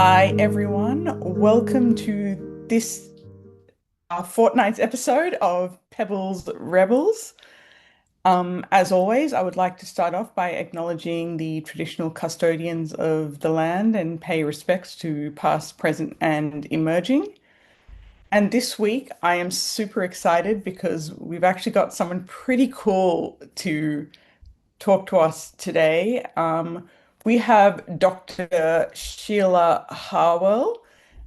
Hi, everyone. Welcome to this our fortnight's episode of Pebbles Rebels. As always, I would like to start off by acknowledging the traditional custodians of the land and pay respects to past, present, and emerging. And this week, I am super excited because we've actually got someone pretty cool to talk to us today. We have Dr. Sheelagh Harwell,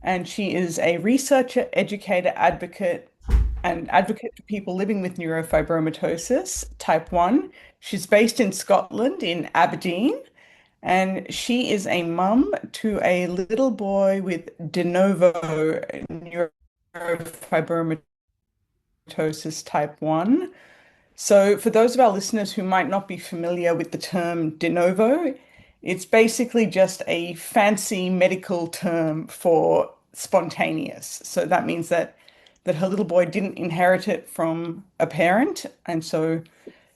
and she is a researcher, educator, advocate, and advocate for people living with neurofibromatosis type 1. She's based in Scotland, in Aberdeen, and she is a mum to a little boy with de novo neurofibromatosis type 1. So, for those of our listeners who might not be familiar with the term de novo, it's basically just a fancy medical term for spontaneous. So that means that her little boy didn't inherit it from a parent, and so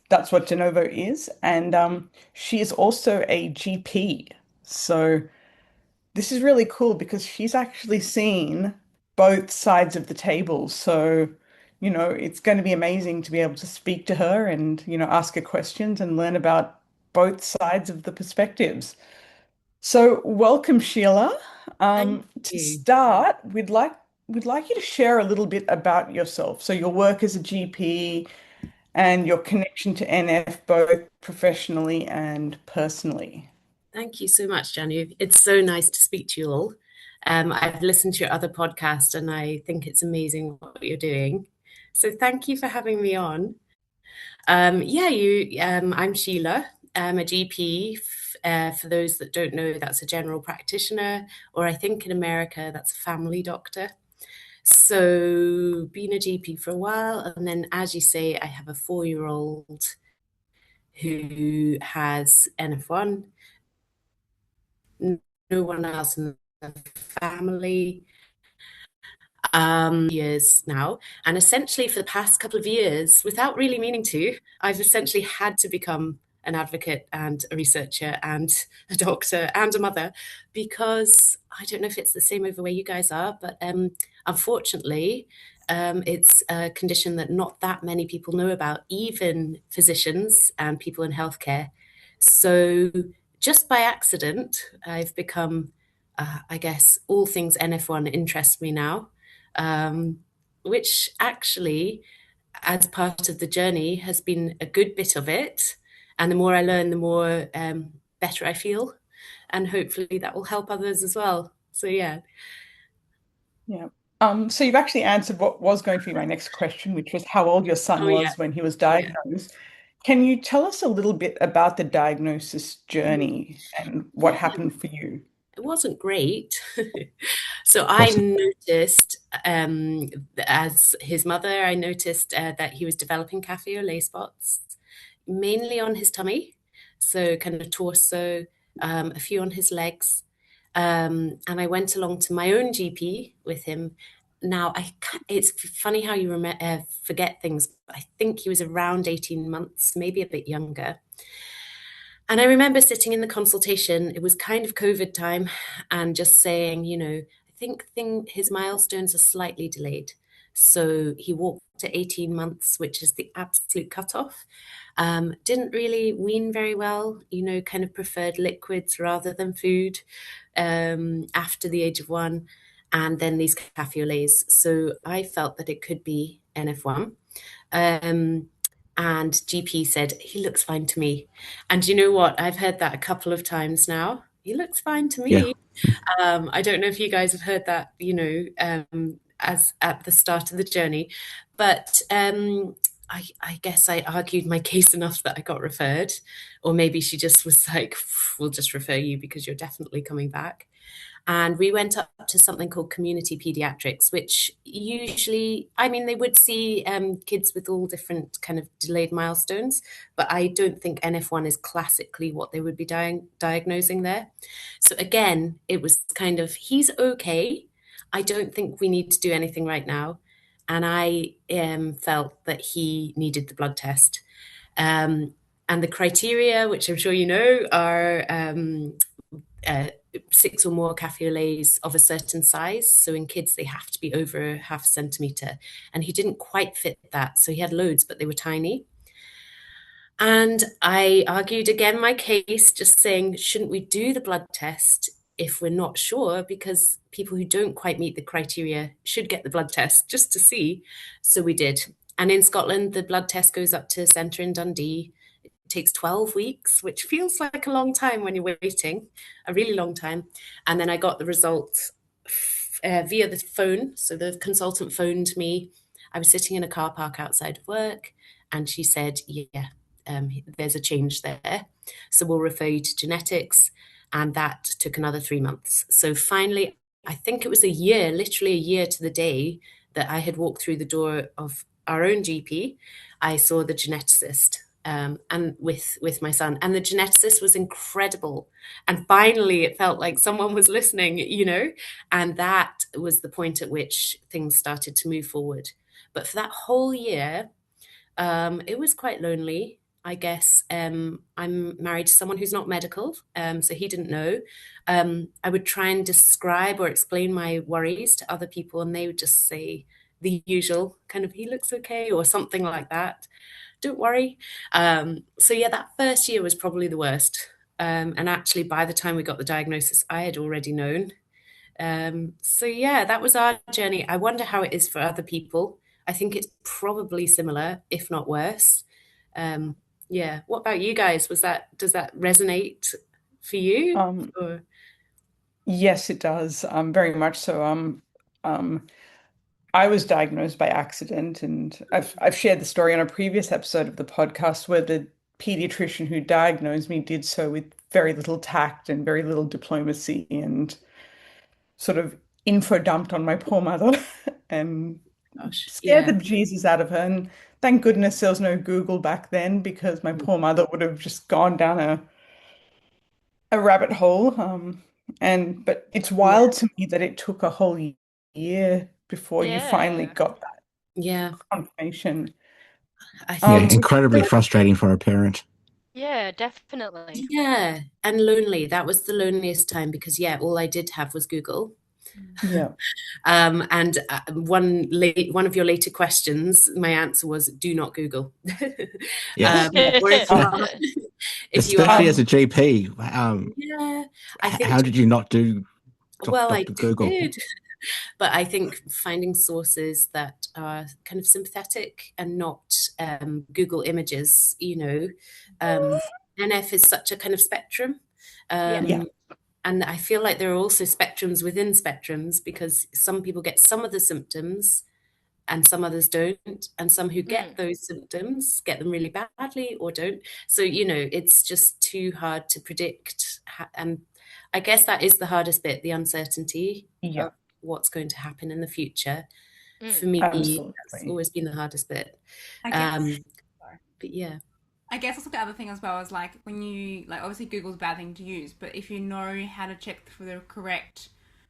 that's what de novo is. And she is also a GP. So this is really cool because she's actually seen both sides of the table. So, it's going to be amazing to be able to speak to her and, ask her questions and learn about both sides of the perspectives. So, welcome, Sheila. Thank To you. start, we'd like you to share a little bit about yourself. So, your work as a GP and your connection to NF, both professionally and personally. Thank you so much, Janu. It's so nice to speak to you all. I've listened to your other podcast and I think it's amazing what you're doing. So thank you for having me on. I'm Sheila. I'm a GP. For those that don't know, that's a general practitioner, or I think in America, that's a family doctor. So been a GP for a while, and then as you say, I have a 4-year-old who has NF1. No one else in the family years now. And essentially, for the past couple of years, without really meaning to, I've essentially had to become an advocate and a researcher and a doctor and a mother because I don't know if it's the same over where you guys are, but unfortunately, it's a condition that not that many people know about, even physicians and people in healthcare. So, just by accident, I've become, I guess, all things NF1 interest me now, um, which actually, as part of the journey, has been a good bit of it. And the more I learn, the more better I feel. And hopefully that will help others as well. So, yeah. Yeah. So you've actually answered what was going to be my next question, which was how old your son Oh, yeah. was when he was Yeah. diagnosed. Can you tell us a little bit about the diagnosis journey and what Yeah, happened for you? it wasn't great. So I noticed, as his mother, I noticed that he was developing cafe au lait spots, mainly on his tummy, so kind of torso, a few on his legs. And I went along to my own GP with him. Now, it's funny how you forget things. I think he was around 18 months, maybe a bit younger. And I remember sitting in the consultation, it was kind of COVID time, and just saying, I think his milestones are slightly delayed. So he walked to 18 months, which is the absolute cutoff. Didn't really wean very well, kind of preferred liquids rather than food after the age of 1. And then these cafe au laits. So I felt that it could be NF1. Um, and GP said, he looks fine to me. And you know what? I've heard that a couple of times now. He looks fine to Yeah. me. I don't know if you guys have heard that, as at the start of the journey, but I guess I argued my case enough that I got referred, or maybe she just was like, we'll just refer you because you're definitely coming back. And we went up to something called community pediatrics, which usually, I mean, they would see kids with all different kind of delayed milestones, but I don't think NF1 is classically what they would be diagnosing there. So again, it was kind of, he's okay. I don't think we need to do anything right now. And I felt that he needed the blood test. Um, and the criteria, which I'm sure you know, are uh, 6 or more cafe au laits of a certain size. So in kids, they have to be over half a centimetre. And he didn't quite fit that. So he had loads, but they were tiny. And I argued again my case, just saying, shouldn't we do the blood test if we're not sure? Because people who don't quite meet the criteria should get the blood test just to see. So we did. And in Scotland, the blood test goes up to a centre in Dundee. It takes 12 weeks, which feels like a long time when you're waiting, a really long time. And then I got the results via the phone. So the consultant phoned me. I was sitting in a car park outside of work, and she said, yeah, there's a change there. So we'll refer you to genetics. And that took another 3 months. So finally, I think it was a year, literally a year to the day that I had walked through the door of our own GP. I saw the geneticist, and with my son, and the geneticist was incredible. And finally, it felt like someone was listening. And that was the point at which things started to move forward. But for that whole year, it was quite lonely, I guess. I'm married to someone who's not medical, so he didn't know. I would try and describe or explain my worries to other people, and they would just say the usual kind of, he looks okay, or something like that. Don't worry. So, yeah, that first year was probably the worst. And actually, by the time we got the diagnosis, I had already known. So yeah, that was our journey. I wonder how it is for other people. I think it's probably similar, if not worse. Um, yeah. What about you guys? Does that resonate for you? Um, Or yes, it does. Very much so. Um, I was diagnosed by accident, and I've shared the story on a previous episode of the podcast where the pediatrician who diagnosed me did so with very little tact and very little diplomacy, and sort of info dumped on my poor mother and gosh, scared the yeah, Jesus out of her. And thank goodness there was no Google back then, because my poor mother would have just gone down a rabbit hole. But it's yeah, wild to me that it took a whole year before you finally Yeah. got that yeah. confirmation. I Yeah, it's think, Would you incredibly say, frustrating for a parent. Yeah, definitely. yeah, and lonely. That was the loneliest time because yeah, all I did have was Google. Mm. yeah, And one of your later questions, my answer was, do not Google. Yes. Or if you um, are, if you are, Especially as a um, GP, yeah, I think, how did you not do well, I Dr. Google? did, but I think finding sources that are kind of sympathetic and not Google images. Um, NF is such a kind of spectrum. Yeah. yeah, Um, and I feel like there are also spectrums within spectrums because some people get some of the symptoms and some others don't. And some who get Mm. those symptoms get them really badly or don't. So, it's just too hard to predict. And I guess that is the hardest bit, the uncertainty yeah, of what's going to happen in the future. For Mm. me, that's absolutely. always been the hardest bit. I guess. Um, Sorry. but yeah, I guess also the other thing as well is like when you like obviously Google's a bad thing to use, but if you know how to check for the correct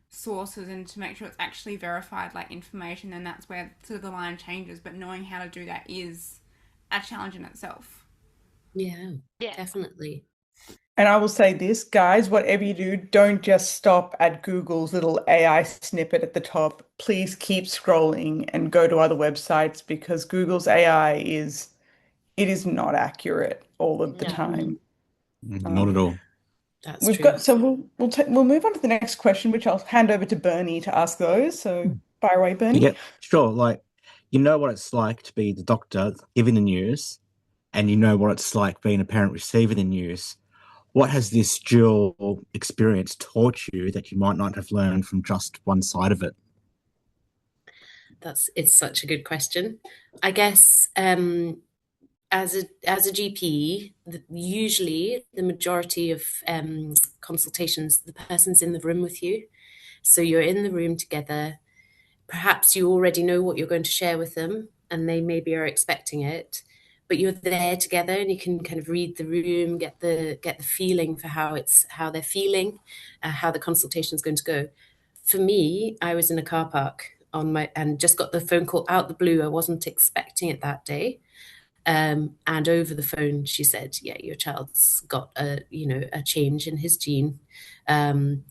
sources and to make sure it's actually verified like information, then that's where sort of the line changes. But knowing how to do that is a challenge in itself. yeah, Yeah. definitely. And I will say this, guys, whatever you do, don't just stop at Google's little AI snippet at the top. Please keep scrolling and go to other websites, because Google's AI is not accurate all of the No. time. Not at Um, all. That's we've true. got so we'll move on to the next question, which I'll hand over to Bernie to ask those. So fire away, Bernie. Yeah, sure. Like, you know what it's like to be the doctor giving the news, and you know what it's like being a parent receiving the news. What has this dual experience taught you that you might not have learned from just one side of it? It's such a good question. I guess as a GP, usually the majority of consultations, the person's in the room with you, so you're in the room together. Perhaps you already know what you're going to share with them, and they maybe are expecting it, but you're there together, and you can kind of read the room, get the feeling for how they're feeling, how the consultation is going to go. For me, I was in a car park and just got the phone call out the blue. I wasn't expecting it that day. And over the phone, she said, "Yeah, your child's got a change in his gene." Um,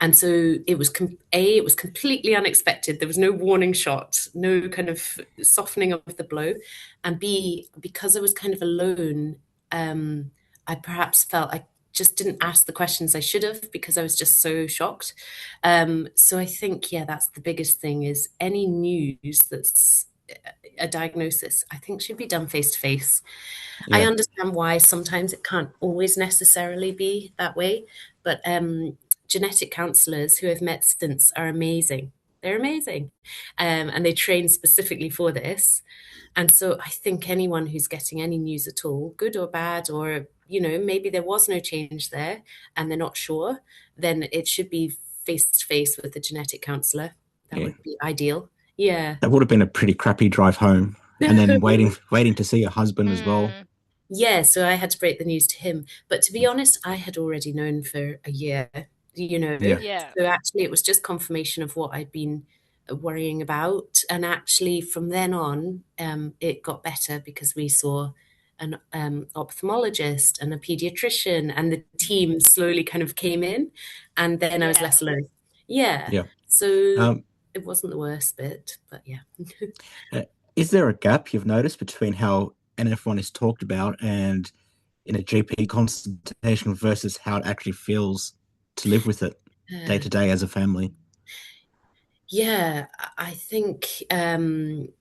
And so it was it was completely unexpected. There was no warning shot, no kind of softening of the blow. And B, because I was kind of alone, I perhaps felt I just didn't ask the questions I should have because I was just so shocked. So I think, yeah, that's the biggest thing is any news that's a diagnosis, I think should be done face to face. I Yeah. understand why sometimes it can't always necessarily be that way, but genetic counselors who I've met since are amazing. They're amazing. And they train specifically for this. And so I think anyone who's getting any news at all, good or bad, or, maybe there was no change there and they're not sure, then it should be face to face with a genetic counselor. That Yeah. would be ideal. Yeah. That would have been a pretty crappy drive home. And then waiting to see your husband as well. Yeah, so I had to break the news to him. But to be honest, I had already known for a year, Yeah. Yeah. So actually, it was just confirmation of what I'd been worrying about. And actually, from then on, it got better because we saw an ophthalmologist and a pediatrician, and the team slowly kind of came in. And then I was Yeah. less alone. Yeah. Yeah. So it wasn't the worst bit, but yeah. Is there a gap you've noticed between how NF1 is talked about and in a GP consultation versus how it actually feels to live with it day to day as a family? Yeah, I think I've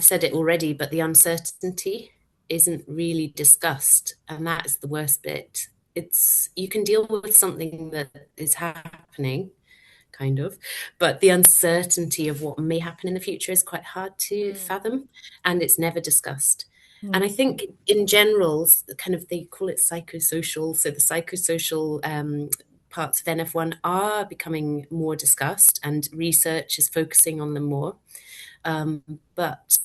said it already, but the uncertainty isn't really discussed, and that is the worst bit. You can deal with something that is happening, kind of, but the uncertainty of what may happen in the future is quite hard to fathom, and it's never discussed. And I think in general, kind of they call it psychosocial, so the psychosocial parts of NF1 are becoming more discussed and research is focusing on them more. But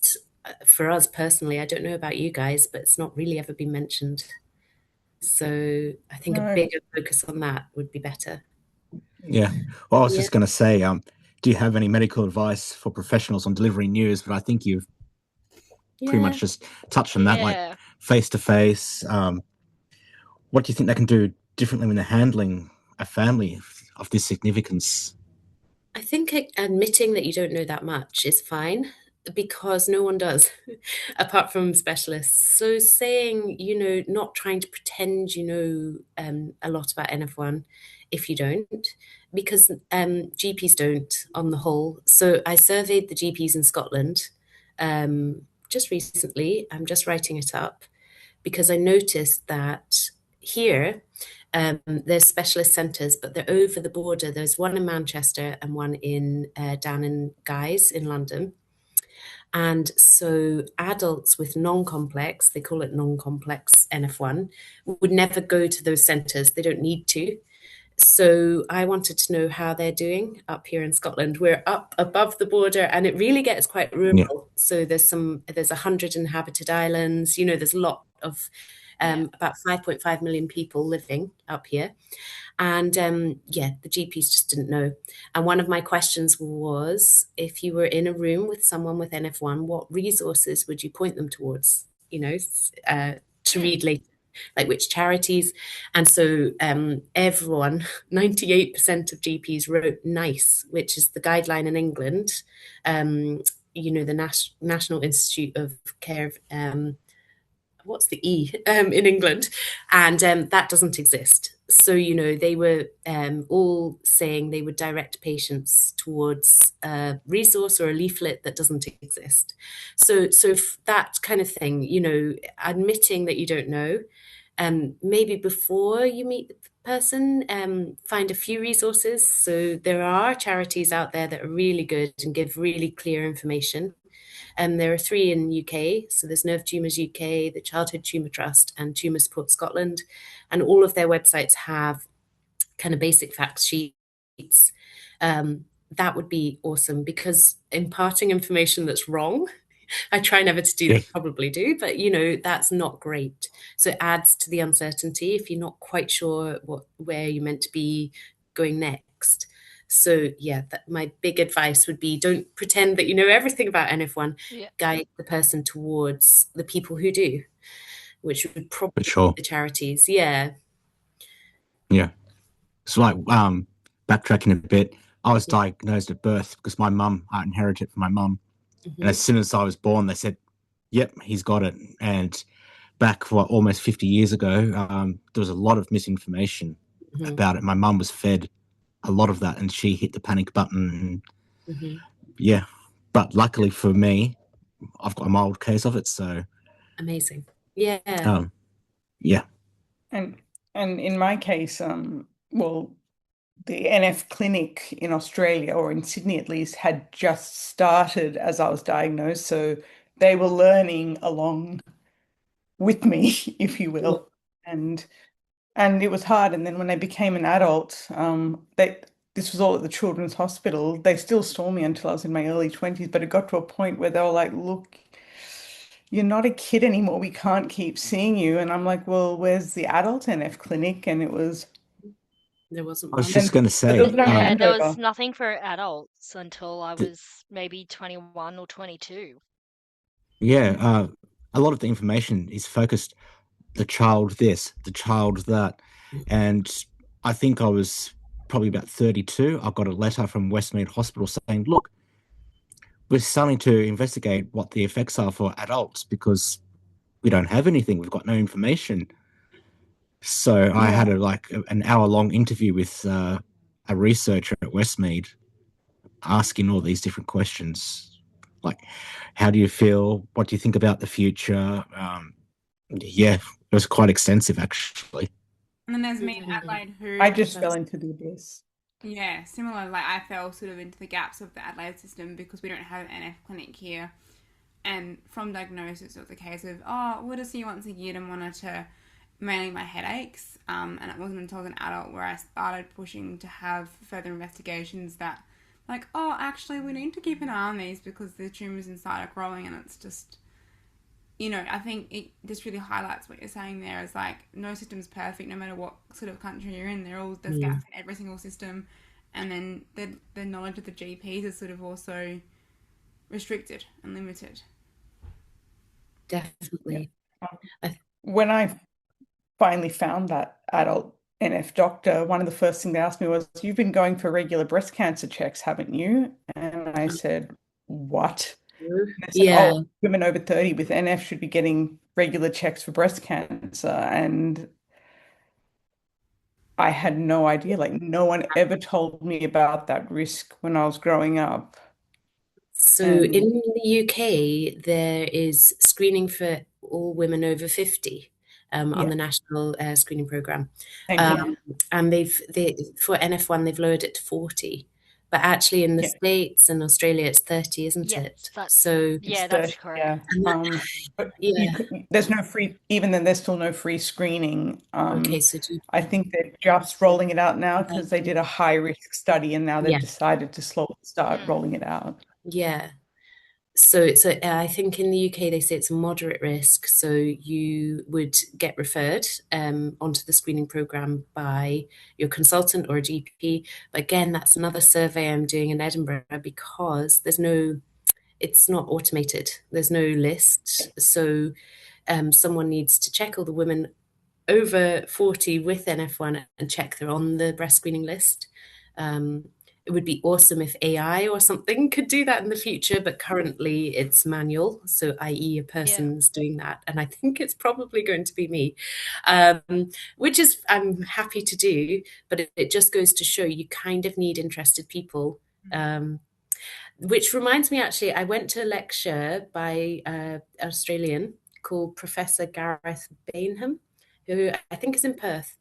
for us personally, I don't know about you guys, but it's not really ever been mentioned. So I think a bigger focus on that would be better. Yeah. Well, I was Yeah. just going to say, do you have any medical advice for professionals on delivering news? But I think you've pretty much just touched on that, like Yeah. face to face. What do you think they can do differently when they're handling a family of this significance? I think admitting that you don't know that much is fine because no one does, apart from specialists. So saying, not trying to pretend you know a lot about NF1 if you don't, because GPs don't on the whole. So I surveyed the GPs in Scotland just recently. I'm just writing it up because I noticed that here there's specialist centres, but they're over the border. There's one in Manchester and one in down in Guy's in London. And so adults with non-complex, they call it non-complex NF1, would never go to those centres. They don't need to. So I wanted to know how they're doing up here in Scotland. We're up above the border and it really gets quite rural. Yeah. So there's 100 inhabited islands, there's a lot of about 5.5 million people living up here. And the GPs just didn't know. And one of my questions was, if you were in a room with someone with NF1, what resources would you point them towards, to read later? Like which charities. And so everyone, 98% of GPs wrote NICE, which is the guideline in England, the National Institute of Care, what's the E in England? And that doesn't exist. So, they were all saying they would direct patients towards a resource or a leaflet that doesn't exist. So that kind of thing, admitting that you don't know, maybe before you meet the person, find a few resources. So there are charities out there that are really good and give really clear information. There are 3 in UK. So there's Nerve Tumours UK, the Childhood Tumour Trust, and Tumour Support Scotland. And all of their websites have kind of basic fact sheets. That would be awesome because imparting information that's wrong, I try never to do that, probably do, but that's not great. So it adds to the uncertainty if you're not quite sure where you're meant to be going next. So my big advice would be don't pretend that you know everything about NF1. Yeah. Guide the person towards the people who do, which would probably For sure. be the charities. Yeah. Yeah. So like backtracking a bit, I was Yeah. diagnosed at birth because my mum, I inherited it from my mum. And as Hmm. soon as I was born, they said, "Yep, he's got it." And back almost 50 years ago, there was a lot of misinformation Hmm. about it. My mum was fed a lot of that, and she hit the panic button. And Hmm. yeah, but luckily for me, I've got a mild case of it. So Amazing. Yeah. um, yeah, And in my case, well, the NF clinic in Australia, or in Sydney at least, had just started as I was diagnosed. So they were learning along with me, if you will. And it was hard. And then when I became an adult, they this was all at the Children's Hospital. They still saw me until I was in my early 20s, but it got to a point where they were like, "Look, you're not a kid anymore. We can't keep seeing you." And I'm like, "Well, where's the adult NF clinic?" And it was, There wasn't I was one. just and going to but there say, was no Yeah, there was handover. nothing for adults until I th- was maybe 21 or 22. yeah, a lot of the information is focused the child this, the child that. And I think I was probably about 32. I got a letter from Westmead Hospital saying, look, we're starting to investigate what the effects are for adults because we don't have anything. We've got no information. So I Yeah. had an hour long interview with a researcher at Westmead asking all these different questions. Like, how do you feel? What do you think about the future? Yeah, it was quite extensive actually. And then there's me in Mhm. Adelaide who, I just fell That's into the abyss. yeah, similar. Like I fell sort of into the gaps of the Adelaide system because we don't have an NF clinic here. And from diagnosis, it was a case of, oh, we'll just see you once a year to monitor mainly my headaches. And it wasn't until I was an adult where I started pushing to have further investigations that, like, oh, actually, we need to keep an eye on these because the tumours inside are growing, and it's just, I think it just really highlights what you're saying there is like no system's perfect no matter what sort of country you're in. There's mm, gaps in every single system, and then the knowledge of the GPs is sort of also restricted and limited. Yeah. definitely. I, When I finally found that adult NF doctor, one of the first things they asked me was, "You've been going for regular breast cancer checks, haven't you?" And I said, "What?" And they said, yeah. "Oh, women over 30 with NF should be getting regular checks for breast cancer." And I had no idea. Like, no one ever told me about that risk when I was growing up. So And in the UK, there is screening for all women over 50 on yeah, the national screening program. same here. Um, and for NF1, they've lowered it to 40. But actually, in the Yeah, States and Australia, it's 30, isn't Yes, it? So, it's that's 30. correct. Yeah. and that, But yeah. there's no free, even then, there's still no free screening. Okay, so I think they're just rolling it out now because they did a high risk study and now they've yeah, decided to slowly start Mm. rolling it out. yeah. So I think in the UK they say it's a moderate risk. So you would get referred onto the screening program by your consultant or a GP. But again, that's another survey I'm doing in Edinburgh because it's not automated. There's no list. So someone needs to check all the women over 40 with NF1 and check they're on the breast screening list. It would be awesome if AI or something could do that in the future, but currently it's manual, so i.e. a Yeah. person's doing that, and I think it's probably going to be me, um, which is I'm happy to do, but it just goes to show you kind of need interested people. Which reminds me, actually, I went to a lecture by an Australian called Professor Gareth Bainham, who I think is in Perth.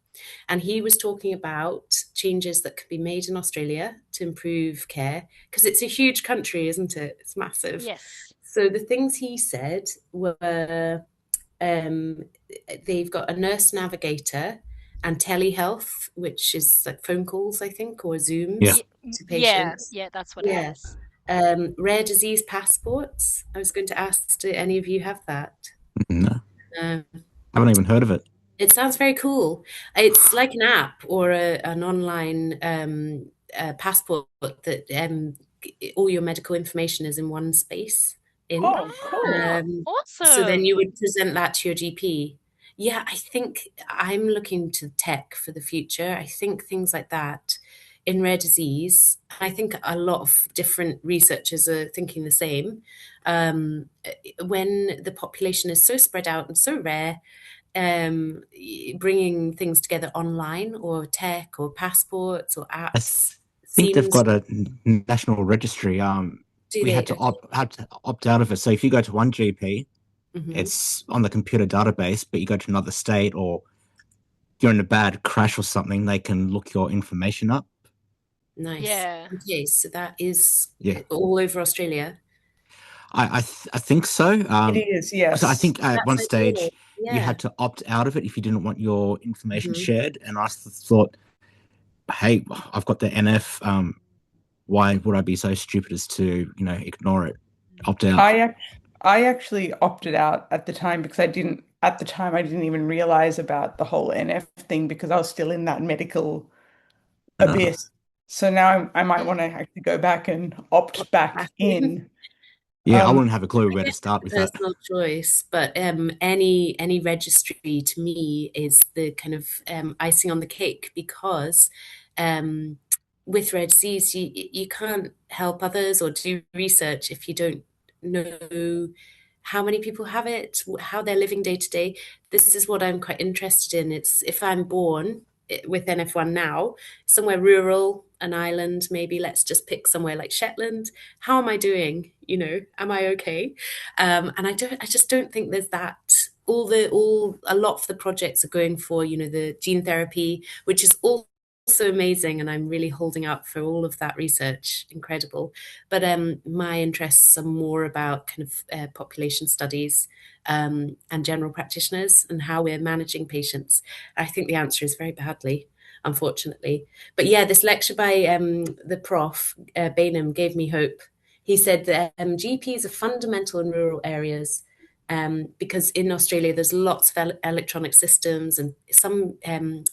And he was talking about changes that could be made in Australia to improve care, because it's a huge country, isn't it? It's massive. Yes. So the things he said were um, they've got a nurse navigator and telehealth, which is like phone calls, I think, or Yeah. Zooms to Yeah, patients. yeah, that's what it Yeah. is. Rare disease passports. I was going to ask, do any of you have that? No, Um, haven't even heard of it. it sounds very cool. It's like an app or an online passport that all your medical information is in one space in. Oh, cool. Ah, Um, so then awesome. you would present that to your GP. Yeah, I think I'm looking to tech for the future. I think things like that in rare disease, I think a lot of different researchers are thinking the same. When the population is so spread out and so rare, bringing things together online or tech or passports or I apps think they've seems. got a national registry. Do We they? had to Okay. opt out of it. So if you go to one GP, Hmm. it's on the computer database, but you go to another state or you're in a bad crash or something, they can look your information up. Nice. Yeah. Okay, so that is Yeah, all over Australia. I think so. It is, Because I yes. think at That's one ideal. stage you Yeah. had to opt out of it if you didn't want your information Hmm. shared. And I thought, hey, I've got the NF. Why would I be so stupid as to, ignore it, opt out? I actually opted out at the time because at the time I didn't even realize about the whole NF thing because I was still in that medical Uh, abyss. So now I might want Mm. to actually go back and opt back Back in. in. yeah, I Um, wouldn't have a clue I where to guess it's start a with that. personal choice, but any registry to me is the kind of icing on the cake because um, with rare disease, you can't help others or do research if you don't know how many people have it, how they're living day to day. This is what I'm quite interested in. It's if I'm born with NF1 now, somewhere rural, an island, maybe let's just pick somewhere like Shetland. How am I doing? Am I okay? And I just don't think there's that. A lot of the projects are going for, the gene therapy, which is also amazing, and I'm really holding out for all of that research. Incredible. But my interests are more about kind of population studies and general practitioners and how we're managing patients. I think the answer is very badly, unfortunately. But yeah, this lecture by the prof, Bainham, gave me hope. He said that GPs are fundamental in rural areas because in Australia there's lots of electronic systems and some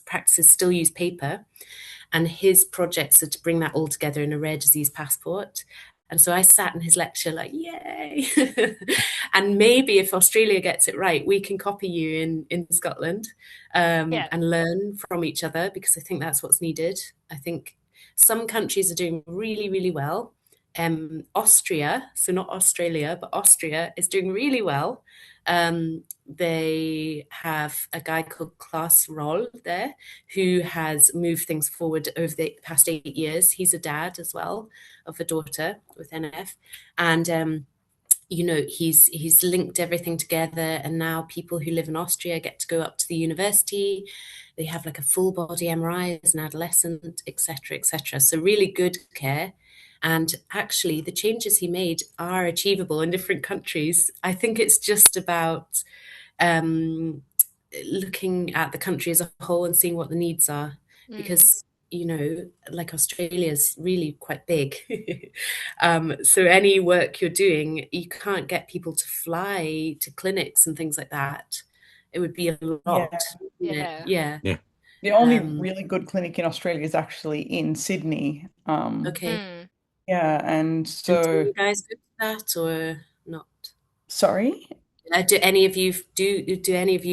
practices still use paper. And his projects are to bring that all together in a rare disease passport. And so I sat in his lecture like, yay. And maybe if Australia gets it right, we can copy you in Scotland Yeah. and learn from each other because I think that's what's needed. I think some countries are doing really, really well. Austria, so not Australia, but Austria is doing really well. They have a guy called Klaus Roll there who has moved things forward over the past 8 years. He's a dad as well of a daughter with NF, and he's linked everything together. And now people who live in Austria get to go up to the university. They have like a full body MRI as an adolescent, etc., etc. So really good care. And actually, the changes he made are achievable in different countries. I think it's just about um, looking at the country as a whole and seeing what the needs are Mm. because like Australia is really quite big. So any work you're doing, you can't get people to fly to clinics and things like that. It would be a yeah. lot, wouldn't it? Yeah. Yeah. Yeah. The only um really good clinic in Australia is actually in Sydney. okay. Mm. Yeah, and And do so you guys go to that or not? sorry. Do any of you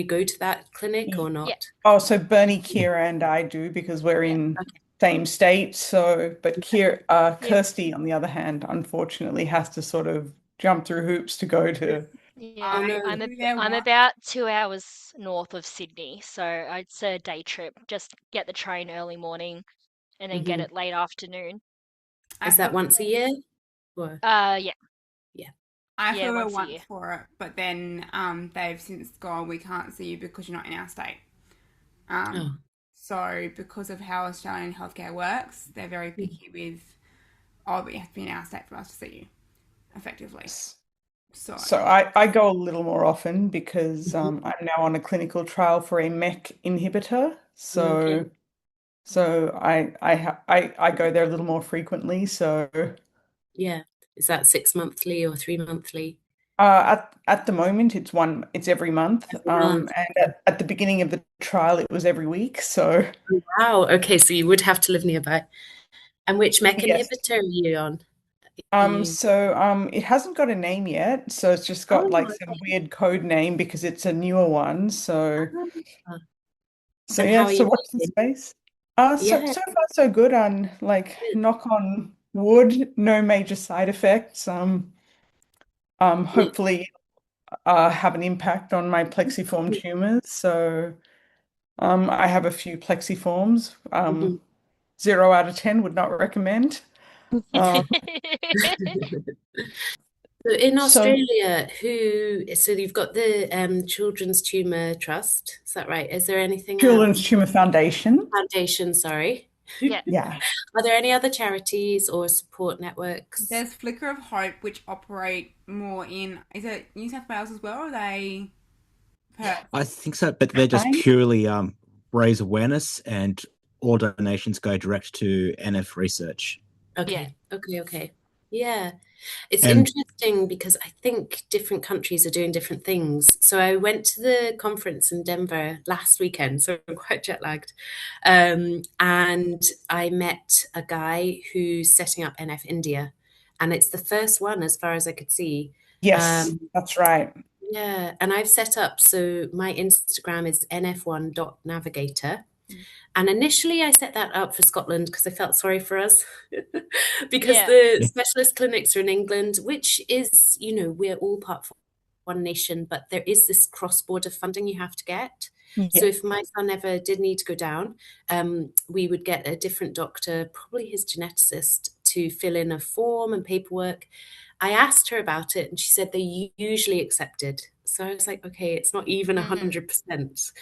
go to that clinic or Yeah. not? Oh, so Bernie, Kira, and I do because we're Yeah. in Okay. same state. So, but Yep. Kirsty, on the other hand, unfortunately, has to sort of jump through hoops to go to. Oh Yeah. I no. flew there I'm once. about 2 hours north of Sydney, so it's a day trip. Just get the train early morning and then get Hmm. it late afternoon. I Is flew that once a there. year? Or Yeah. yeah. I Yeah, flew there once a once year. for it, but then they've since gone. We can't see you because you're not in our state. Um, Oh. so because of how Australian healthcare works, they're very picky with. Oh, but you have to be in our state for us to see you, effectively. So So I go a little more often because Mhm. I'm now on a clinical trial for a MEK inhibitor. Okay. So I go there a little more frequently. So Yeah. Is that 6 monthly or 3 monthly? at the moment it's every month. Every month. And at the beginning of the trial it was every week. So Wow. Okay, so you would have to live nearby. And which MEK yes. inhibitor are you on? You- It hasn't got a name yet, so it's just got like Oh, some weird code name because it's a newer one. okay. So And yeah, how are so you watch this doing? space. Yeah, So far so good on like good. knock on wood, no major side effects. Yeah. Hopefully have an impact on my plexiform tumors. So I have a few plexiforms. Mhm. 0 out of 10 would not recommend. Um, So in so Australia, so you've got the Children's Tumor Trust, is that right? Is there anything Children's else? Tumor Foundation. Foundation, sorry. Yeah. Yeah. Are there any other charities or support networks? There's Flicker of Hope, which operate more in, is it New South Wales as well, or are they Perth? I think so, but they're just Kind. purely raise awareness, and all donations go direct to NF research. Yeah. Okay. Yeah. It's And interesting because I think different countries are doing different things. So I went to the conference in Denver last weekend, so I'm quite jet lagged. And I met a guy who's setting up NF India, and it's the first one as far as I could see. Yes, Um, that's right. yeah, and I've set up, so my Instagram is nf1.navigator. And initially, I set that up for Scotland because I felt sorry for us because Yeah. the yeah, specialist clinics are in England, which is, we're all part of one nation, but there is this cross-border funding you have to get. So Yeah. if my son ever did need to go down, we would get a different doctor, probably his geneticist, to fill in a form and paperwork. I asked her about it and she said they usually accepted. So I was like, okay, it's not even Mm. 100%.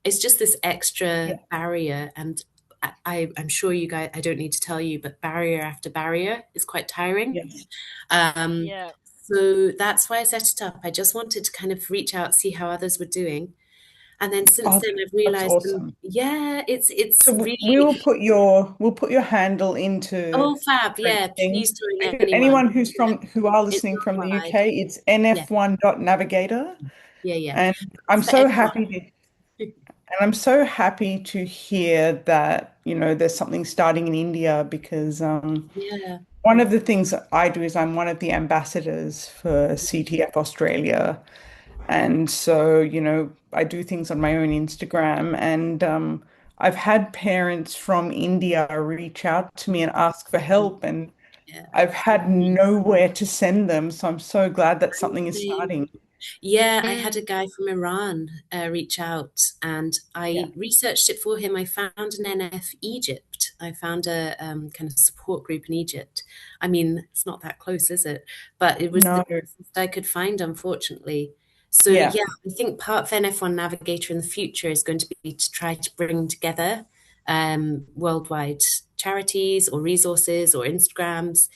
It's just this extra Yeah. barrier. And I'm sure you guys, I don't need to tell you, but barrier after barrier is quite tiring. Yes. Um, Yeah. so that's why I set it up. I just wanted to kind of reach out, see how others were doing. And then since Oh, then, I've that's realized, awesome. yeah, it's So really, we'll put your handle into oh, fab. different Yeah, things. please join For anyone. anyone who are It's listening from the worldwide. UK, it's Yeah, nf1.navigator. yeah. And I'm For so everyone. happy to and I'm so happy to hear that, there's something starting in India because Yeah. one of the things that I do is I'm one of the ambassadors for CTF Australia. And so, I do things on my own Instagram. And I've had parents from India reach out to me and ask for help. And Yeah. I've had nowhere to send them. So I'm so glad that something is Same. starting. Yeah, I had Mm. a guy from Iran reach out and Yeah. I researched it for him. I found an NF Egypt. I found a kind of support group in Egypt. I mean, it's not that close, is it? But it was the No. closest I could find, unfortunately. So, Yeah. yeah, I think part of NF1 Navigator in the future is going to be to try to bring together worldwide charities or resources or Instagrams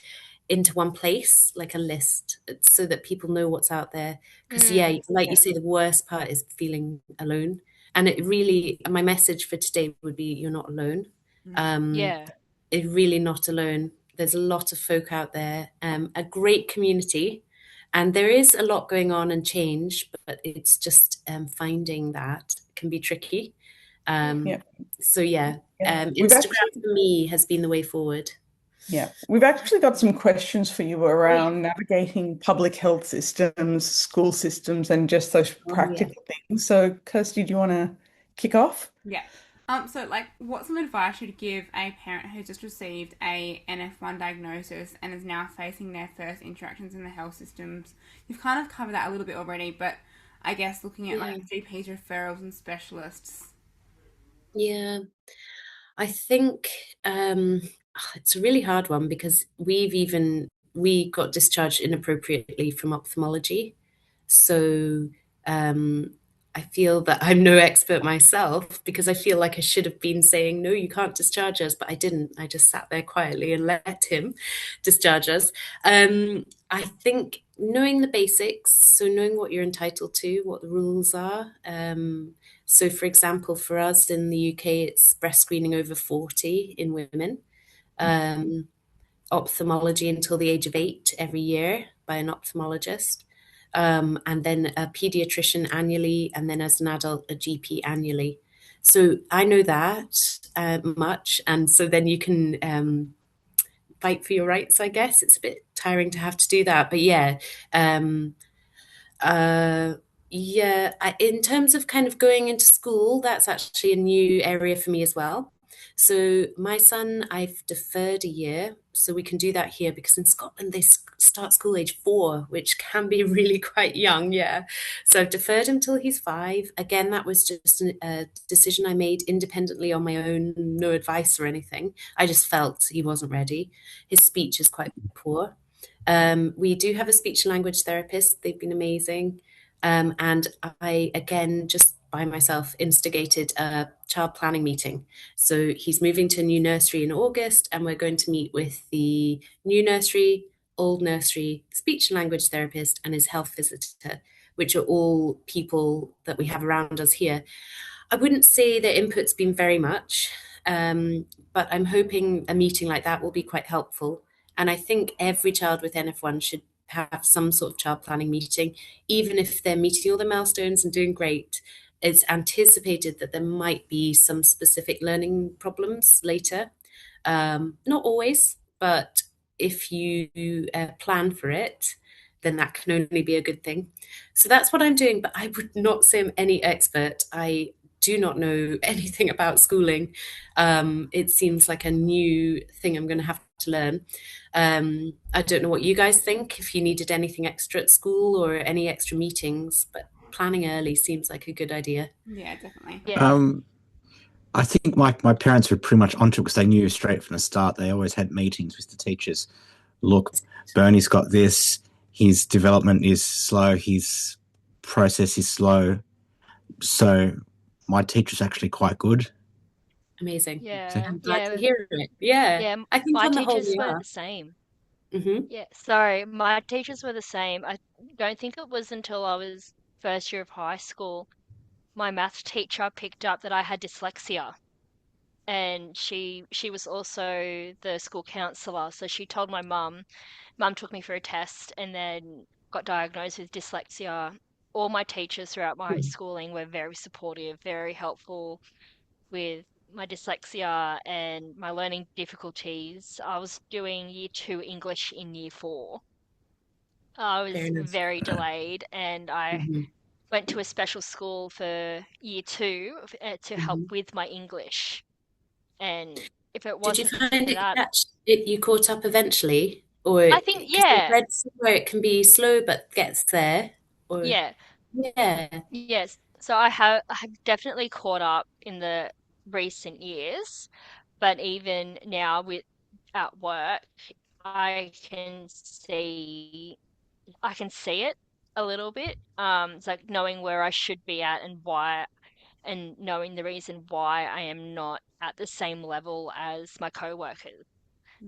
into one place, like a list, so that people know what's out there. Because, yeah, Mm. like you Yeah. say, the worst part is feeling alone. And it really, my message for today would be you're not alone. Um, Yeah. it's really not alone. There's a lot of folk out there, a great community, and there is a lot going on and change, but it's just finding that can be tricky. Mm. Um, Yeah. so yeah, Yeah. Instagram for me has been the way forward. We've actually got some questions for you Oh yeah. around navigating public health systems, school systems, and just those Oh yeah. practical things. So, Kirsty, do you want to kick off? Yeah. So like, what's some advice you'd give a parent who's just received a NF1 diagnosis and is now facing their first interactions in the health systems? You've kind of covered that a little bit already, but I guess looking at Yeah. like GPs referrals and specialists. Yeah. I think it's a really hard one because we got discharged inappropriately from ophthalmology. So um, I feel that I'm no expert myself because I feel like I should have been saying, no, you can't discharge us, but I didn't. I just sat there quietly and let him discharge us. I think knowing the basics, so knowing what you're entitled to, what the rules are. So, for example, for us in the UK, it's breast screening over 40 in women, um, ophthalmology until the age of 8 every year by an ophthalmologist, and then a pediatrician annually, and then as an adult, a GP annually. So I know that much. And so then you can fight for your rights, I guess. It's a bit tiring to have to do that. But yeah, um, uh, in terms of kind of going into school, that's actually a new area for me as well. So my son, I've deferred a year, so we can do that here because in Scotland they start school age 4, which can be really quite young. Yeah, so I've deferred him till he's 5. Again, that was just a decision I made independently on my own, no advice or anything. I just felt he wasn't ready. His speech is quite poor. We do have a speech and language therapist. They've been amazing. And I, again, just by myself, instigated a child planning meeting. So he's moving to a new nursery in August, and we're going to meet with the new nursery, old nursery, speech and language therapist, and his health visitor, which are all people that we have around us here. I wouldn't say their input's been very much, but I'm hoping a meeting like that will be quite helpful. And I think every child with NF1 should have some sort of child planning meeting, even if they're meeting all the milestones and doing great. It's anticipated that there might be some specific learning problems later. Not always, but if you plan for it, then that can only be a good thing. So that's what I'm doing, but I would not say I'm any expert. I do not know anything about schooling. It seems like a new thing I'm going to have to learn. I don't know what you guys think, if you needed anything extra at school or any extra meetings, but planning early seems like a good idea. Yeah, definitely. Yeah. I think my parents were pretty much onto it because they knew straight from the start. They always had meetings with the teachers. Look, Bernie's got this. His development is slow. His process is slow. So my teacher's actually quite good. Amazing. Yeah. I'm glad to Yeah. hear it. Yeah. Yeah. I think My on the whole teachers we were are. the same. Hmm. Yeah. Sorry, my teachers were the same. I don't think it was until I was first year of high school, my math teacher picked up that I had dyslexia. And she was also the school counselor, so she told my mum. Mum took me for a test and then got diagnosed with dyslexia. All my teachers throughout my schooling were very supportive, very helpful with my dyslexia and my learning difficulties. I was doing year 2 English in year 4. I Fair was enough. very delayed, and I Hmm. went to a special school for year 2 to help Hmm. with my English. And if it Did you wasn't for find that, you caught up eventually? Or I think, because I've yeah, read somewhere it can be slow but gets there. Or yeah, yeah. yes. So I have definitely caught up in the recent years, but even now with at work, I can see I can see it a little bit. It's like knowing where I should be at and why, and knowing the reason why I am not at the same level as my coworkers.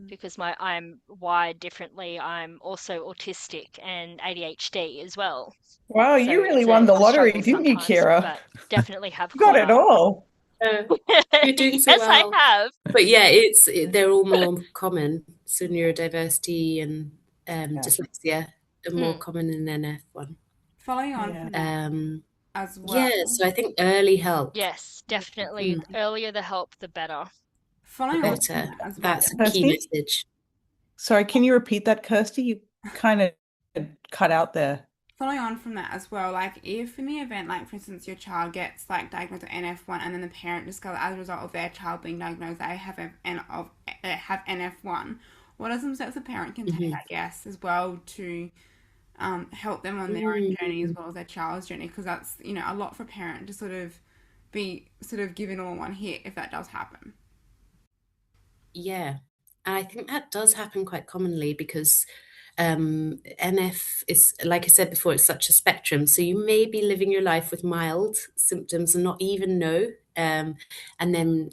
Because I'm wired differently. I'm also autistic and ADHD as well. Wow, So you really it's won the a lottery, struggle didn't you, sometimes, Kira? but definitely have You got caught it up. all. Uh, you're doing so Yes, I well. have. But yeah, they're all more common. So neurodiversity and Yeah. dyslexia are more Mm, common in NF1. Following on Yeah. from that Um, as yeah, well, so I think early help, yes, definitely. mm, The earlier the help, the better. the following on from better. that as well, That's a key Kirsty? message. Sorry, can you repeat that, Kirsty? You kind of cut out there. following on from that as well, like if in the event, like for instance, your child gets like diagnosed with NF1 and then the parent discovers as a result of their child being diagnosed they have NF1, what are some steps a parent can take, Hmm. I guess, as well to help them on their own journey as well as their child's journey? Because that's, a lot for a parent to sort of be sort of given all in one hit if that does happen. Yeah, and I think that does happen quite commonly because NF is, like I said before, it's such a spectrum. So you may be living your life with mild symptoms and not even know. And then,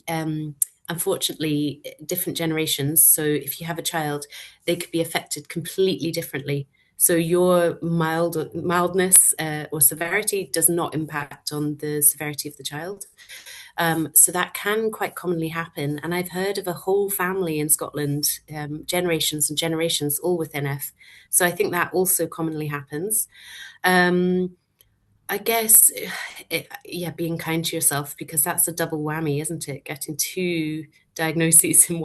unfortunately, different generations. So if you have a child, they could be affected completely differently. So your mildness or severity does not impact on the severity of the child. So that can quite commonly happen. And I've heard of a whole family in Scotland, generations and generations, all with NF. So I think that also commonly happens. Um, I guess, yeah, being kind to yourself, because that's a double whammy, isn't it? Getting two diagnoses in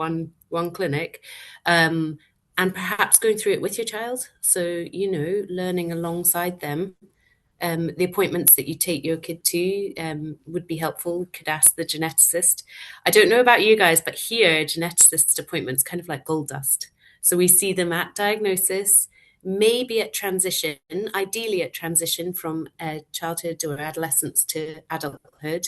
one clinic, um, and perhaps going through it with your child. So, learning alongside them. The appointments that you take your kid to would be helpful. Could ask the geneticist. I don't know about you guys, but here, geneticist appointments kind of like gold dust. So we see them at diagnosis, maybe at transition, ideally at transition from childhood or adolescence to adulthood,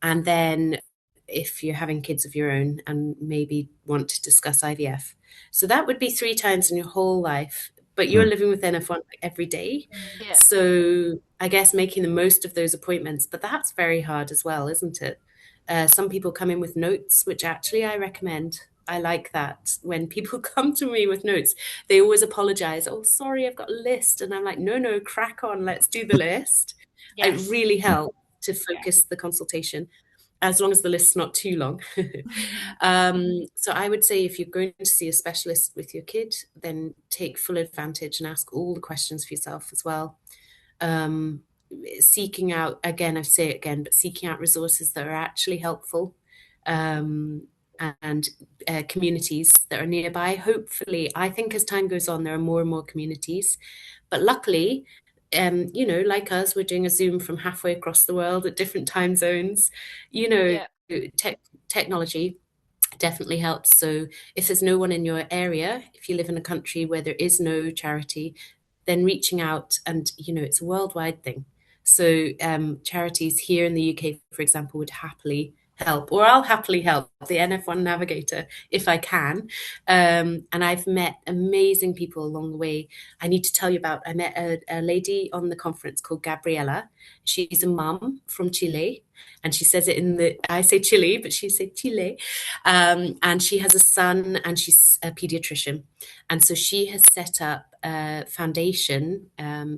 and then if you're having kids of your own and maybe want to discuss IVF. So that would be 3 times in your whole life, but you're Mm. living with NF1 every day. Yeah. So I guess making the most of those appointments, but that's very hard as well, isn't it? Some people come in with notes, which actually I recommend. I like that. When people come to me with notes, they always apologize. Oh, sorry, I've got a list. And I'm like, no, no, crack on. Let's do the list. It Yes. really helps to Yeah. focus the consultation, as long as the list's not too long. So I would say if you're going to see a specialist with your kid, then take full advantage and ask all the questions for yourself as well. Um, Seeking out, again, I say it again, but seeking out resources that are actually helpful, and communities that are nearby. Hopefully, I think as time goes on, there are more and more communities. But luckily, like us, we're doing a Zoom from halfway across the world at different time zones. You know, Yeah. technology definitely helps. So if there's no one in your area, if you live in a country where there is no charity, then reaching out, and it's a worldwide thing. So charities here in the UK, for example, would happily help, or I'll happily help the NF1 navigator if I can. And I've met amazing people along the way. I need to tell you about, I met a lady on the conference called Gabriela. She's a mum from Chile, and she says it I say Chile, but she said Chile. And she has a son, and she's a pediatrician. And so she has set up a foundation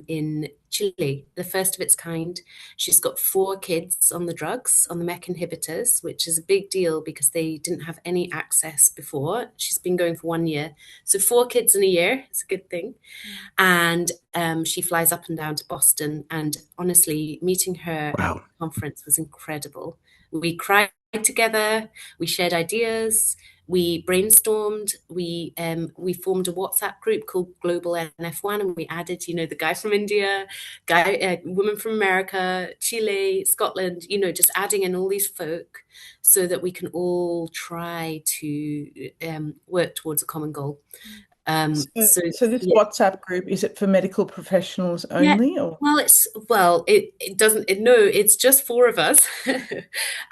in Chile, the first of its kind. She's got 4 kids on the drugs, on the MEK inhibitors, which is a big deal because they didn't have any access before. She's been going for 1 year. So 4 kids in a year, it's a good thing. And she flies up and down to Boston. And honestly, meeting her at the Wow. conference was incredible. We cried together, we shared ideas, we brainstormed, we formed a WhatsApp group called Global NF1, and we added, the guy from India, woman from America, Chile, Scotland, just adding in all these folk so that we can all try to work towards a common goal. So So this yeah, WhatsApp group, is it for medical professionals yeah. only, or? It doesn't. No, it's just 4 of us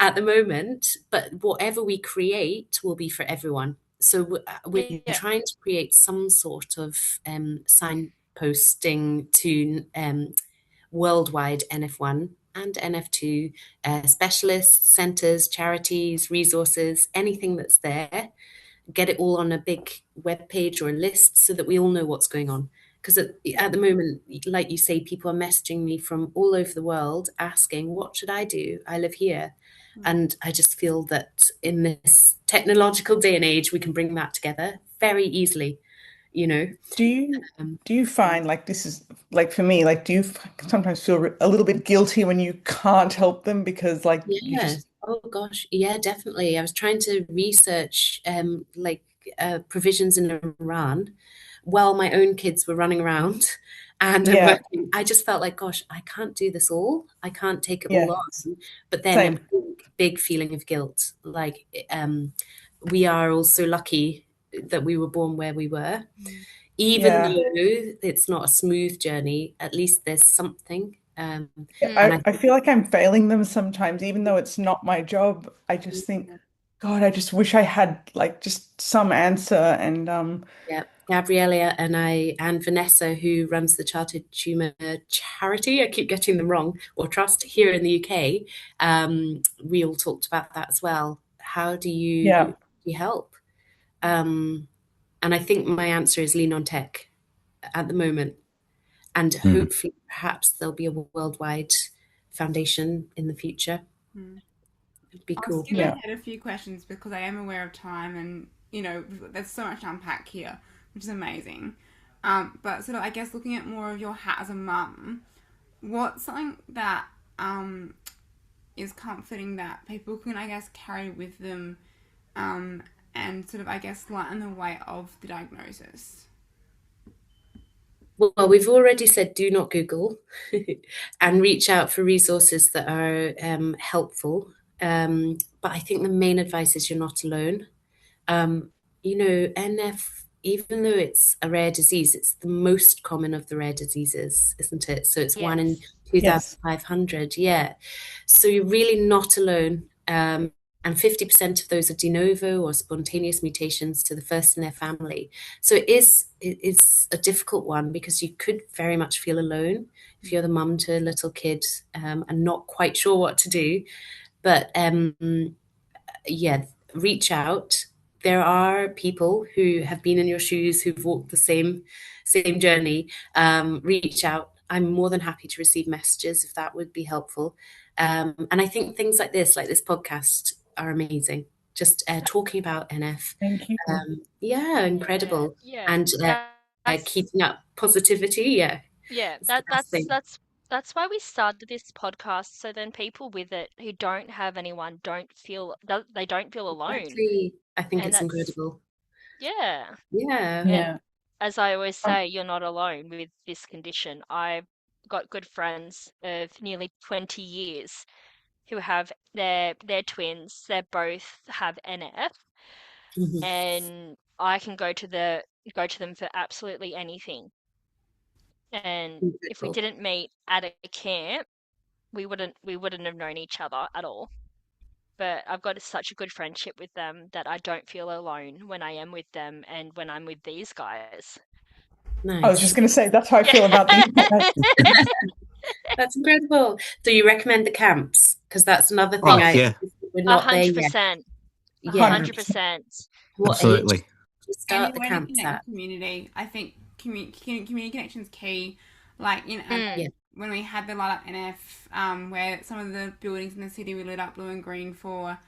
at the moment. But whatever we create will be for everyone. So we're Yeah. trying to create some sort of signposting to worldwide NF1 and NF2 specialists, centres, charities, resources, anything that's there. Get it all on a big web page or a list so that we all know what's going on. Because at the moment, like you say, people are messaging me from all over the world asking, what should I do? I live here. And I just feel that in this technological day and age, we can bring that together very easily, you know. Do you Um, do you find like this is like for me, like do you sometimes feel a little bit guilty when you can't help them because like you yeah. just Oh gosh. Yeah, definitely. I was trying to research provisions in Iran while my own kids were running around and I'm yeah, working. I just felt like, gosh, I can't do this all. I can't take it yeah, all on. But then a same. big, big feeling of guilt. Like, we are also lucky that we were born where we were. Even Yeah. though it's not a smooth journey, at least there's something. And Mm. I I feel like I'm failing them sometimes, even though it's not my job. I just think, think God, I just wish I had like just some answer and Yeah, Gabriella and I and Vanessa, who runs the Childhood Tumour Charity, I keep getting them wrong, or trust here in the UK, we all talked about that as well. How do yeah. you help? Um, and I think my answer is lean on tech at the moment, and Mm. hopefully, perhaps there'll be a worldwide foundation in the future. Mm. It'd be I'll cool. skip Yeah. ahead a few questions because I am aware of time and, there's so much to unpack here, which is amazing. But sort of, I guess, looking at more of your hat as a mum, what's something that is comforting that people can, I guess, carry with them and sort of, I guess, lighten the weight of the diagnosis? Well, we've already said do not Google and reach out for resources that are helpful. But I think the main advice is you're not alone. Um, NF, even though it's a rare disease, it's the most common of the rare diseases, isn't it? So it's one in Yes. Yes. 2,500. Yeah. So you're really not alone. And 50% of those are de novo or spontaneous mutations to the first in their family. So it is a difficult one because you could very much feel alone if you're the mum to a little kid and not quite sure what to do. But yeah, reach out. There are people who have been in your shoes, who've walked the same journey. Reach out. I'm more than happy to receive messages if that would be helpful. And I think things like this podcast, are amazing. Just talking about NF, Thank you. yeah, Yeah. incredible. Yeah. And That's keeping up positivity, yeah, yeah. it's the That best thing. that's why we started this podcast. So then people with it who don't have anyone they don't feel alone. Exactly. I think And it's that's incredible. yeah. Yeah. And Yeah. as I always Um, say, you're not alone with this condition. I've got good friends of nearly 20 years who have their twins. They both have NF, Mhm. and I can go to them for absolutely anything. And if we Incredible. didn't meet at a camp, we wouldn't have known each other at all. But I've got such a good friendship with them that I don't feel alone when I am with them and when I'm with these guys. I was just Nice. going to say that's how I feel about these guys. Yeah. That's incredible. So you recommend the camps? Because that's another thing Oh, Oh, yeah, we're a not there hundred yet. percent. A Yeah. hundred 100%. percent. What age do absolutely. you start the Anywhere to camps connect at? with community. I think community connection is key. Like in Mm, Yeah. Adelaide, when we had the light up NF, where some of the buildings in the city we lit up blue and green for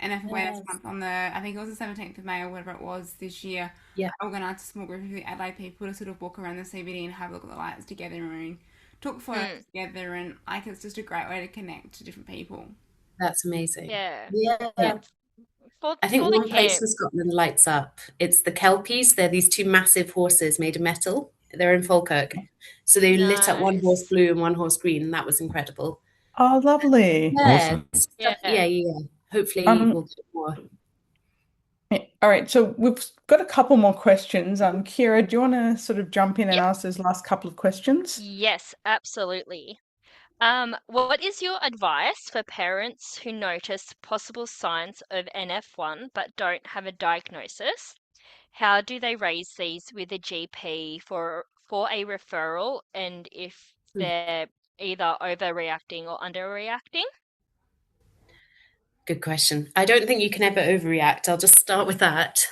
NF Awareness Yes. Month on the, I think it was the 17th of May or whatever it was this year. Yeah. I organised a small group of the Adelaide people to sort of walk around the CBD and have a look at the lights together and took photos mm, together, and like it's just a great way to connect to different people. That's amazing. yeah. Yeah. And for I think the one place in camp, Scotland lights up. It's the Kelpies. They're these two massive horses made of metal. They're in Falkirk. So they lit up one horse nice. blue and one horse green, and that was incredible. Oh, lovely. Yeah. Awesome. Stuff, Yeah. yeah. Hopefully Um, we'll get more. all right, so we've got a couple more questions. Kira, do you want to sort of jump in and Yep. ask those last couple of questions? Yes, absolutely. What is your advice for parents who notice possible signs of NF1 but don't have a diagnosis? How do they raise these with a GP for a referral, and if they're either overreacting or underreacting? Good question. I don't think you can ever overreact. I'll just start with that.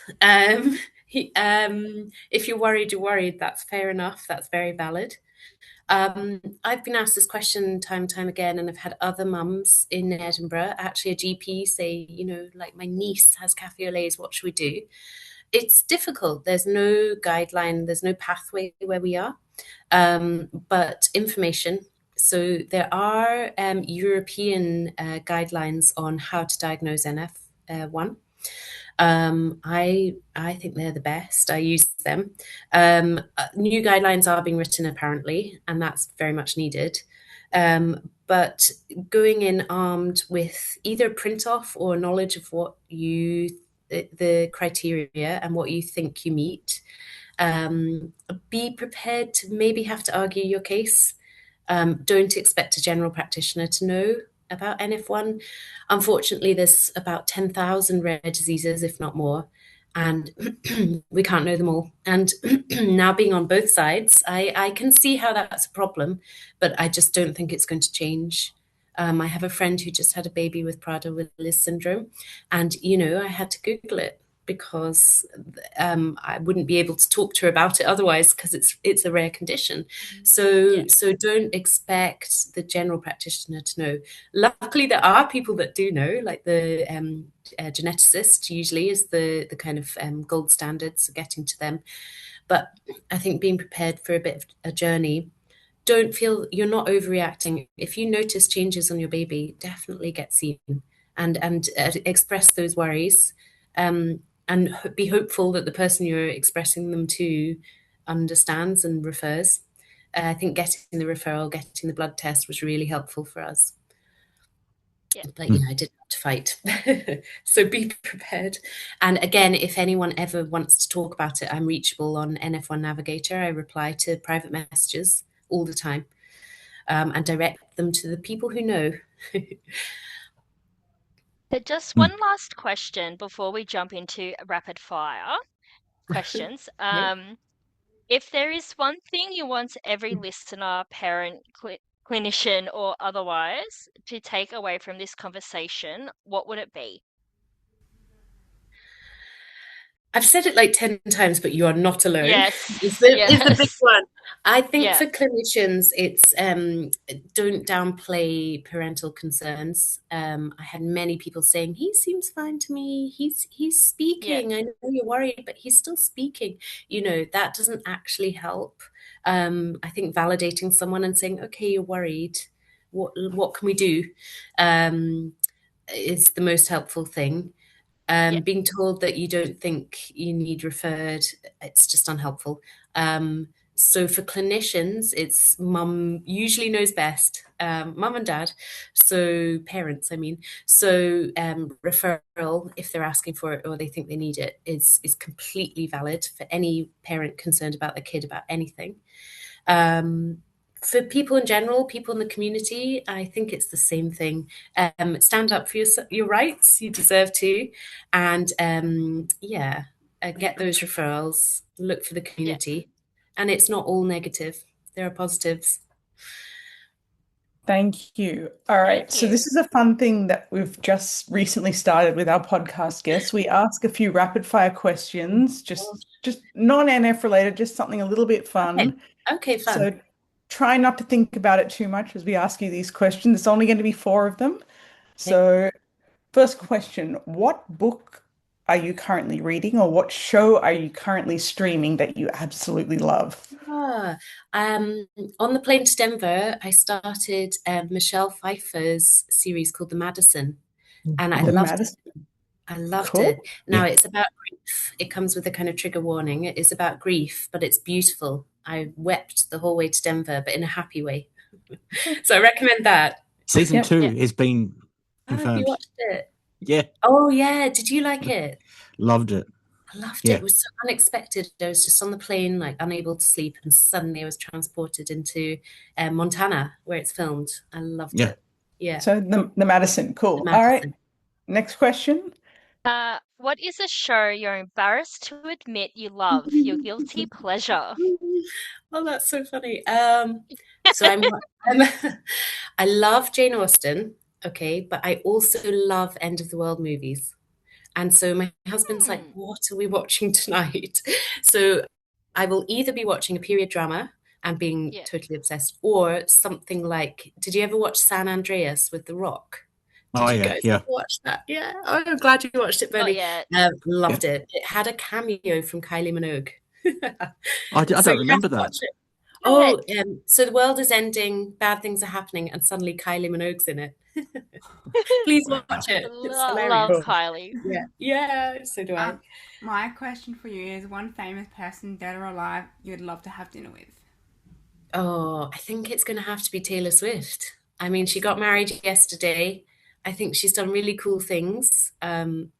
If you're worried, you're worried. That's fair enough. That's very valid. I've been asked this question time and time again, and I've had other mums in Edinburgh, actually a GP, say, like my niece has cafe au lait, what should we do? It's difficult. There's no guideline, there's no pathway where we are, but information. So there are European guidelines on how to diagnose NF1. I think they're the best. I use them. New guidelines are being written apparently, and that's very much needed. But going in armed with either a print off or knowledge of what the criteria and what you think you meet, be prepared to maybe have to argue your case. Don't expect a general practitioner to know about NF1. Unfortunately, there's about 10,000 rare diseases, if not more, and we can't know them all. And now being on both sides, I can see how that's a problem, but I just don't think it's going to change. I have a friend who just had a baby with Prader-Willis syndrome, and I had to Google it because I wouldn't be able to talk to her about it otherwise because it's a rare condition. Yeah. So don't expect the general practitioner to know. Luckily, there are people that do know, like the geneticist usually is the kind of gold standard, so getting to them. But I think being prepared for a bit of a journey. Don't feel you're not overreacting. If you notice changes on your baby, definitely get seen and express those worries. and be hopeful that the person you're expressing them to understands and refers. I think getting the referral, getting the blood test was really helpful for us. Yeah. But yeah, I did have to fight. So be prepared. And again, if anyone ever wants to talk about it, I'm reachable on NF1 Navigator. I reply to private messages all the time, and direct them to the people who know. But just one last question before we jump into rapid fire questions. Okay. If there is one thing you want every listener, parent, clinician, or otherwise to take away from this conversation, what would it be? I've said it like 10 times, but you are not alone. Is Yes, the big yes, one. I think yeah, for clinicians, it's don't downplay parental concerns. I had many people saying, he seems fine to me. He's yeah, speaking. I know you're worried, but he's still speaking. That doesn't actually help. I think validating someone and saying, okay, you're worried. What can we do? Is the most helpful thing. yeah, Being told that you don't think you need referred, it's just unhelpful. So for clinicians, it's mum usually knows best, mum and dad, so parents, I mean. So referral, if they're asking for it or they think they need it, is completely valid for any parent concerned about their kid about anything. For people in general, people in the community, I think it's the same thing. Stand up for your rights. You deserve to, and get those referrals. Look for the yeah, community, and it's not all negative. There are positives. Thank you. All right. thank So you. this is a fun thing that we've just recently started with our podcast guests. We ask a few rapid fire questions, just non-NF related, just something a little bit Okay. fun. Okay, fun. So try not to think about it too much as we ask you these questions. It's only going to be four of them. Okay. So first question, what book are you currently reading or what show are you currently streaming that you absolutely love? Ah, on the plane to Denver, I started Michelle Pfeiffer's series called The Madison, and I The loved it. Madison. I loved Cool. it. Now Yeah. it's about grief. It comes with a kind of trigger warning. It is about grief, but it's beautiful. I wept the whole way to Denver, but in a happy way. So I recommend that. Season Yep. two Yeah, has been Oh, have you confirmed. watched it? Yeah, Oh yeah. Did you like it? loved it. I loved it. Yeah, It was so unexpected. I was just on the plane, like unable to sleep, and suddenly I was transported into Montana, where it's filmed. I loved yeah. it. Yeah, So the Madison. the Cool. All right. Madison. Next question. what is a show you're embarrassed to admit you love? Your guilty pleasure. Oh, that's so funny. So I love Jane Austen, okay, but I also love end of the world movies. And so my husband's like, Hmm. what are we watching tonight? So I will either be watching a period drama and being Yeah. totally obsessed, or something like, did you ever watch San Andreas with The Rock? Oh Did you yeah, guys yeah. ever watch that? Yeah. Oh, I'm glad you watched it, Not Bernie. yet. Yeah. Loved it. It had a cameo from Kylie Minogue. I So don't you have remember to that. watch it. Go ahead. Oh, so the world is ending, bad things are happening, and suddenly Kylie Minogue's in it. Please watch it. It's Love hilarious. Cool. Kylie. Yeah. Yeah, so do I. My question for you is one famous person, dead or alive, you'd love to have dinner with. Oh, I think it's going to have to be Taylor Swift. I mean, she got married yesterday. I think she's done really cool things.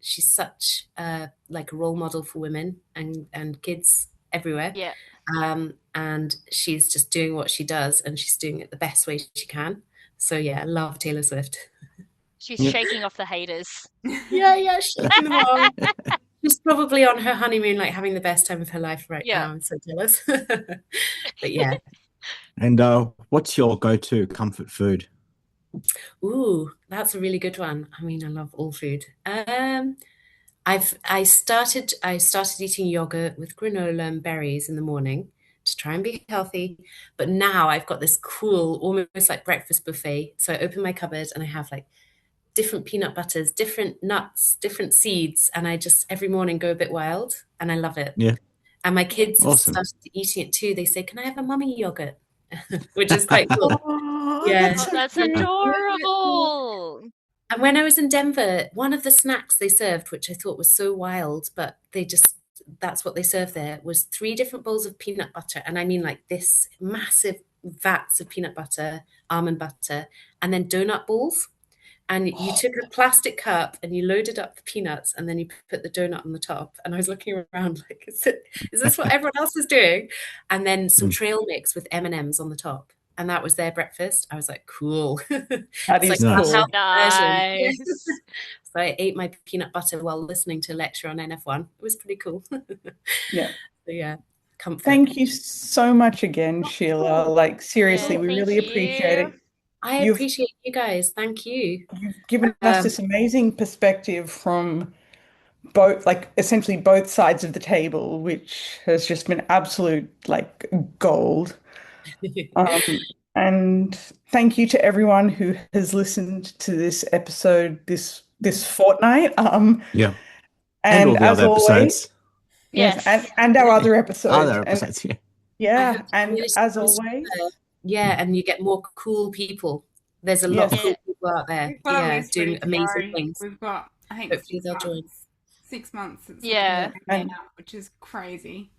She's such like a role model for women and kids everywhere. Yeah. And she's just doing what she does, and she's doing it the best way she can. So yeah, I love Taylor Swift. She's Yeah. shaking off the haters. Yeah, shaking them off. She's probably on her honeymoon, like having the best time of her life right Yeah. now. I'm so jealous. But yeah. And what's your go-to comfort food? Ooh, that's a really good one. I mean, I love all food. I started eating yogurt with granola and berries in the morning to try and be healthy. But now I've got this cool, almost like breakfast buffet. So I open my cupboard and I have like different peanut butters, different nuts, different seeds, and I just every morning go a bit wild, and I love it. Yeah, And my Yeah. kids have awesome. started eating it too. They say, "Can I have a mummy yogurt?" Which is quite cool. Oh, Yeah. that's Oh, so that's cute. adorable. And when I was in Denver, one of the snacks they served, which I thought was so wild, but that's what they served there, was 3 different bowls of peanut butter. And I mean like this massive vats of peanut butter, almond butter, and then donut balls. And you took a plastic cup and you loaded up the peanuts and then you put the donut on the top. And I was looking around like, is this what everyone else is doing? And then some trail mix with M&Ms on the top. And that was their breakfast. I was like, cool. That It's is like Nice. some cool. healthy version. Nice. So I ate my peanut butter while listening to a lecture on NF1. It was pretty cool. Yeah. So yeah, comfort. Thank you so much again, Sheelagh. Like, seriously, Yeah, we thank really appreciate you. it. I You've appreciate you guys. Thank you. given us this amazing perspective from both, like, essentially both sides of the table, which has just been absolute, like, gold. And thank you to everyone who has listened to this episode this fortnight. Yeah. And all And the as other always, episodes. yes, and Yes. and our other Other episodes, and episodes, yeah. I yeah, hope the and community as grows always, stronger. Yeah, and you get more cool people. There's a lot of yes, cool Yeah. people out there. We've got a Yeah, list ready doing to amazing go. things. We've got, I think, Hopefully they'll join. 6 months since the Yeah. came and out, which is crazy.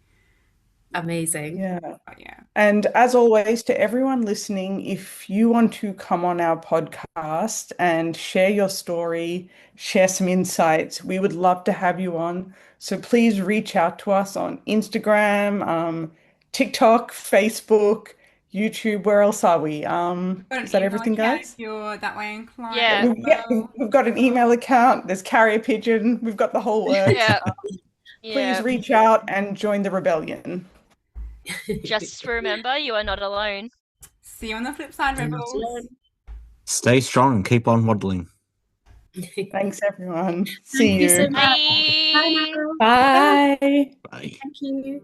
Amazing. yeah. But yeah, And as always, to everyone listening, if you want to come on our podcast and share your story, share some insights, we would love to have you on. So please reach out to us on Instagram, TikTok, Facebook, YouTube. Where else are we? got Is an that email everything, account if guys? you're that way inclined Yeah, Yeah. as well. we've got an email account. There's Carrier Pigeon. We've got the whole works. Yeah. Please Yeah. reach out and join the rebellion. Just remember, you are not alone. See you on the flip side, You're not Rebels. alone. Stay strong and keep on waddling. Thanks, everyone. Thank See you so you. much. Bye Bye. now. Bye. Bye. Thank you.